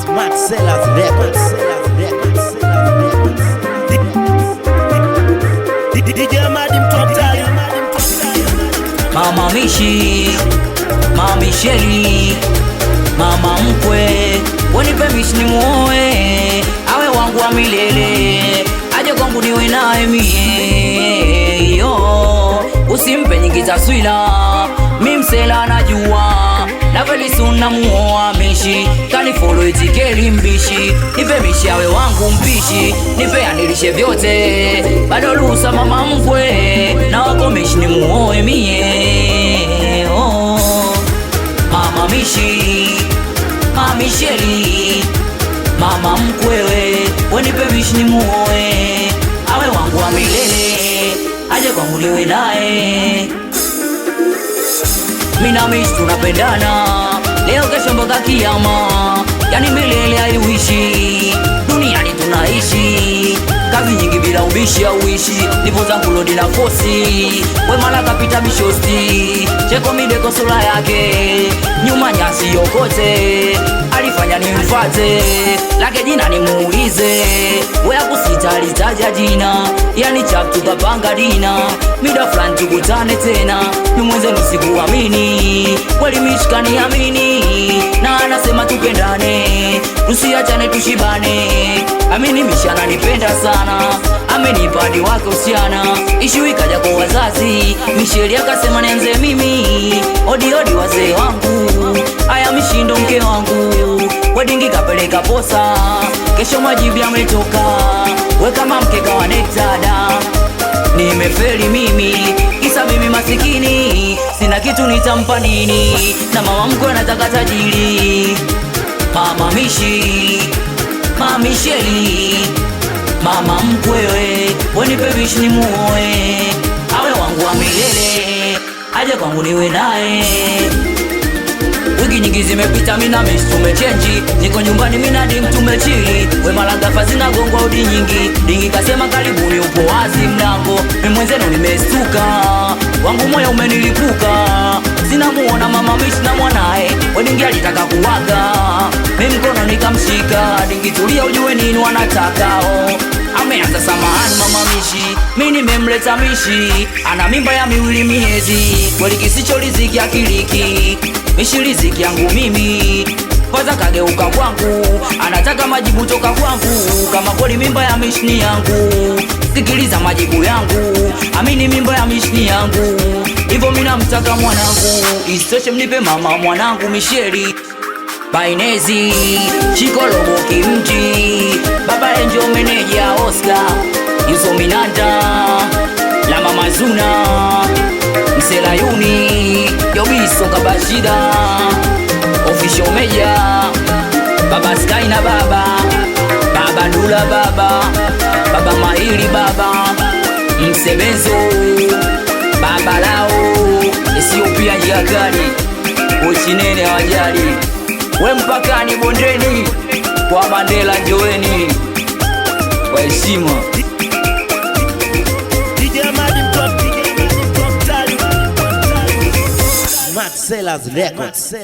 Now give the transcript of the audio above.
Smart Sellers Records. DJ Amadi Mtwaptali. Mama Mishi, Mama Misheli, mama mkwe, wanipe mishi ni muoe, awe wangu wa milele, aje kwangu niwe naye mie. Yo, usimpe nyingi taswira, mimsela najua, na veli suna muoa Mishi, kani follow itikeli mbishi, nipe mishi awe wangu mpishi, nipe anilishe vyote, bado ruhusa mama mkwe, na wako mishi ni muoe mie. Oh, Mama Mishi, Mama Misheli, mama mkwewe, wenipe mishi ni muoe, awe wangu wa milele, aje kwangu niwe naye. Mina Mishi tunapendana, leo kesho mpaka kiyama, yani milele haiwishi, duniani tunaishi, kazi nyingi bila ubishi hauishi, nipo zangu lodi na fosi, wemala kapita bishosti, cheko mideko sura yake, nyuma nyasi yokote, alifanya nimfate, lake jina nimuulize, wea kusita alitaja jina, yani chap tukapanga dina, mida fulani tukutane tena, nimwenzenu sikuamini, kweli mishikani amini, na anasema tupendane, tusiachane tushibane, amini mishana nipenda sana, amenipadi wake usiana, ishu ikaja kwa wazazi, Misheli akasema nianze mimi, odi odi wazee wangu, aya Mishindo mke wangu, wedding kapeleka posa, kesho majibu yametoka, we kama mkeka wa nektada, nimefeli mimi, kisa mimi masikini, sina kitu nitampa nini, na mama mkwe anataka tajiri. Mama Mishi, Mama Misheli, mama mkwewe, wenipe mishi ni muoe, awe wangu wa milele, aje kwangu niwe naye. Wiki nyingi zimepita mina Mishi tumechenji, niko nyumbani mina dim tumechili, we malagafa zinagongwa udi nyingi, dingi kasema karibuni upo wazi mlango, mimwenzenu nimestuka, wangu moyo umenilipuka, sinamuona mama Mishi na mwanae, wedingi alitaka kuwaga, mimkono nikamshika, dingi tulia ujue nini wanataka. Ameanza samahani mama Mishi, mimi nimemleta Mishi, ana mimba ya miwili miezi, kweli kisicho riziki akiliki, Mishi riziki yangu mimi, kwanza kageuka kwangu, anataka majibu toka kwangu, kama kweli mimba ya Mishi ni yangu, sikiliza majibu yangu, amini mimba ya Mishi ni yangu, hivyo mimi namtaka mwanangu, isitoshe mnipe mama mwanangu Misheli. Bainezi, Chikolobo Kimji, Baba Enjo meneja Oscar, Yuso Minanda, la Mama Zuna, Msela Yuni, Yobiso Kabashida, Official Meja, Baba Sky na Baba Ndula Baba Mahiri Msebenzo, Baba Lao, Ethiopia Jakari, Uchinene wajali, we mpakani bondeni, kwa Mandela njoweni, kwa heshima. DJ Amadi Mtwaptali. Smart Sellers Records.